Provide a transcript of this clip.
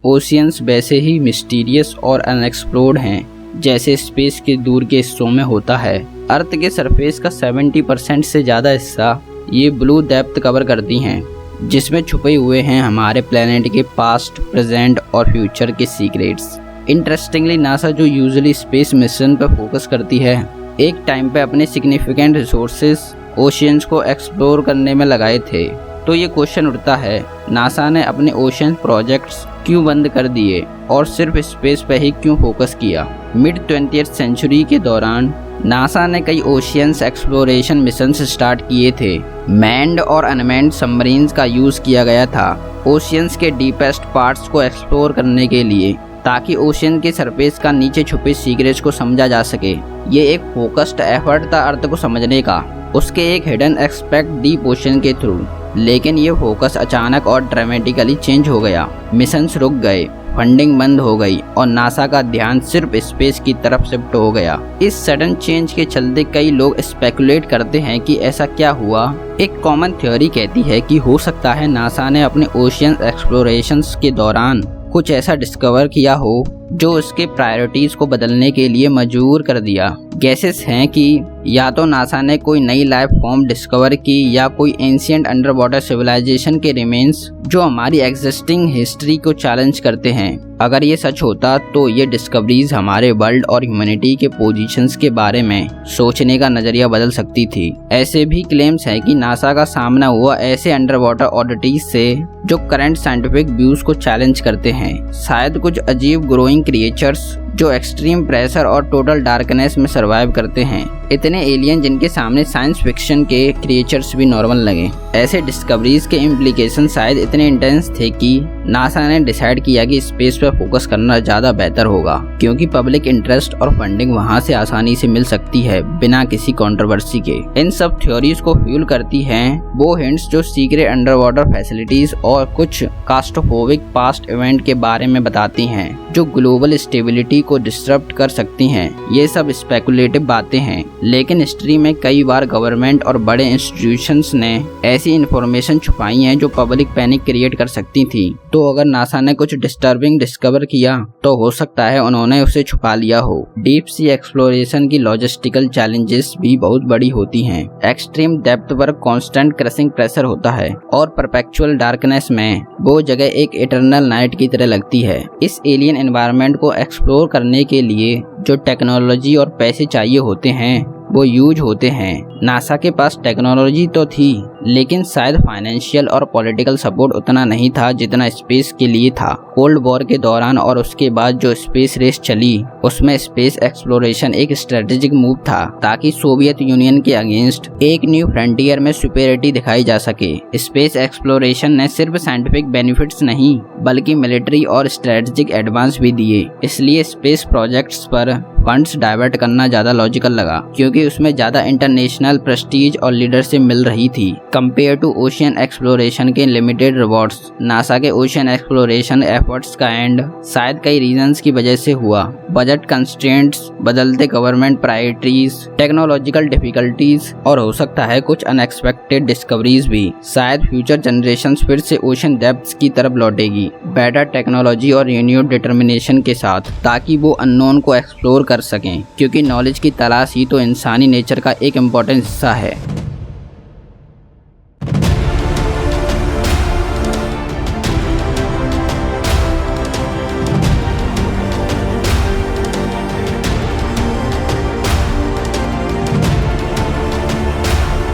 Oceans वैसे ही mysterious और unexplored हैं जैसे स्पेस के दूर के हिस्सों में होता है। अर्थ के सरफेस का 70% से ज़्यादा हिस्सा ये ब्लू डेप्थ कवर करती हैं, जिसमें छुपे हुए हैं हमारे प्लेनेट के पास्ट, प्रेजेंट और फ्यूचर के सीक्रेट्स। इंटरेस्टिंगली नासा जो यूजुअली स्पेस मिशन पर फोकस करती है, एक टाइम पे अपने सिग्निफिकेंट रिसोर्सेस ओशियंस को एक्सप्लोर करने में लगाए थे। तो ये क्वेश्चन उठता है, नासा ने अपने ओशन प्रोजेक्ट्स क्यों बंद कर दिए और सिर्फ स्पेस पे ही क्यों फोकस किया। मिड 20th सेंचुरी के दौरान नासा ने कई ओशियंस एक्सप्लोरेशन मिशंस स्टार्ट किए थे। मैन्ड और अनमैन्ड सबमरीन्स का यूज़ किया गया था ओशियंस के डीपेस्ट पार्ट्स को एक्सप्लोर करने के लिए, ताकि ओशन के सरफेस का नीचे छुपे सीक्रेट्स को समझा जा सके। ये एक फोकस्ड एफर्ट था अर्थ को समझने का, उसके एक हिडन एस्पेक्ट डीप ओशन के थ्रू। लेकिन ये फोकस अचानक और ड्रामेटिकली चेंज हो गया। मिशंस रुक गए, फंडिंग बंद हो गई और नासा का ध्यान सिर्फ स्पेस की तरफ शिफ्ट हो गया। इस सडन चेंज के चलते कई लोग स्पेकुलेट करते हैं कि ऐसा क्या हुआ। एक कॉमन थ्योरी कहती है कि हो सकता है नासा ने अपने ओशियन एक्सप्लोरेशंस के दौरान कुछ ऐसा डिस्कवर किया हो जो उसके प्रायोरिटीज को बदलने के लिए मजबूर कर दिया। गैसेस हैं कि या तो नासा ने कोई नई लाइफ फॉर्म डिस्कवर की या कोई एंशिएंट अंडर वाटर सिविलाइजेशन के रिमेन्स जो हमारी एग्जिस्टिंग हिस्ट्री को चैलेंज करते हैं। अगर ये सच होता तो ये डिस्कवरीज हमारे वर्ल्ड और ह्यूमैनिटी के पोजीशंस के बारे में सोचने का नजरिया बदल सकती थी। ऐसे भी क्लेम्स हैं कि नासा का सामना हुआ ऐसे अंडर वाटर ऑडिटीज से जो करंट साइंटिफिक व्यूज को चैलेंज करते हैं। शायद कुछ अजीब ग्रोइंग क्रिएचर्स जो एक्सट्रीम प्रेशर और टोटल डार्कनेस में सर्वाइव करते हैं। इतने एलियन जिनके सामने साइंस फिक्शन के क्रिएचर्स भी नॉर्मल लगे। ऐसे डिस्कवरीज के इम्प्लीकेशन शायद इतने इंटेंस थे कि नासा ने डिसाइड किया कि स्पेस पर फोकस करना ज़्यादा बेहतर होगा, क्योंकि पब्लिक इंटरेस्ट और फंडिंग वहां से आसानी से मिल सकती है बिना किसी कंट्रोवर्सी के। इन सब थ्योरीज को फ्यूल करती हैं वो हिंट्स जो सीक्रेट अंडर वाटर फैसिलिटीज और कुछ कास्ट्रोफोबिक पास्ट इवेंट के बारे में बताती हैं जो ग्लोबल स्टेबिलिटी को डिस्टर्ब कर सकती हैं। ये सब स्पेकुलेटिव बातें हैं, लेकिन हिस्ट्री में कई बार गवर्नमेंट और बड़े इंस्टीट्यूशंस ने ऐसी इंफॉर्मेशन छुपाई है जो पब्लिक पैनिक क्रिएट कर सकती थी। तो अगर नासा ने कुछ डिस्टर्बिंग डिस्कवर किया तो हो सकता है उन्होंने उसे छुपा लिया हो। डीप सी एक्सप्लोरेशन की लॉजिस्टिकल चैलेंजेस भी बहुत बड़ी होती हैं। एक्सट्रीम डेप्थ पर कांस्टेंट क्रशिंग प्रेशर होता है और परपेचुअल डार्कनेस में वो जगह एक इटर्नल नाइट की तरह लगती है। इस एलियन एनवायरनमेंट को एक्सप्लोर करने के लिए जो टेक्नोलॉजी और पैसे चाहिए होते हैं वो यूज होते हैं। नासा के पास टेक्नोलॉजी तो थी, लेकिन शायद फाइनेंशियल और पॉलिटिकल सपोर्ट उतना नहीं था जितना स्पेस के लिए था। कोल्ड वॉर के दौरान और उसके बाद जो स्पेस रेस चली उसमें स्पेस एक्सप्लोरेशन एक स्ट्रेटेजिक मूव था, ताकि सोवियत यूनियन के अगेंस्ट एक न्यू फ्रंटियर में सुपेरियरिटी दिखाई जा सके। स्पेस एक्सप्लोरेशन ने सिर्फ साइंटिफिक बेनिफिट्स नहीं बल्कि मिलिट्री और स्ट्रेटेजिक एडवांस भी दिए। इसलिए स्पेस प्रोजेक्ट्स पर फंड्स डाइवर्ट करना ज्यादा लॉजिकल लगा, क्योंकि उसमें ज्यादा इंटरनेशनल प्रेस्टीज और लीडरशिप मिल रही थी कंपेयर टू ओशियन एक्सप्लोरेशन के लिमिटेड रिवॉर्ड्स। नासा के ओशियन एक्सप्लोरेशन एफर्ट्स का एंड शायद कई रीजंस की वजह से हुआ। बजट कंस्ट्रेंट्स, बदलते गवर्नमेंट प्रायोरिटीज, टेक्नोलॉजिकल डिफिकल्टीज और हो सकता है कुछ अनएक्सपेक्टेड डिस्कवरीज भी। शायद फ्यूचर जनरेशंस फिर से ओशन डेप्थ्स की तरफ लौटेगी बेटर टेक्नोलॉजी और रिन्यूड डिटर्मिनेशन के साथ, ताकि वो अननोन को एक्सप्लोर कर सकें, क्योंकि नॉलेज की तलाश ही तो इंसानी नेचर का एक इम्पोर्टेंट हिस्सा है।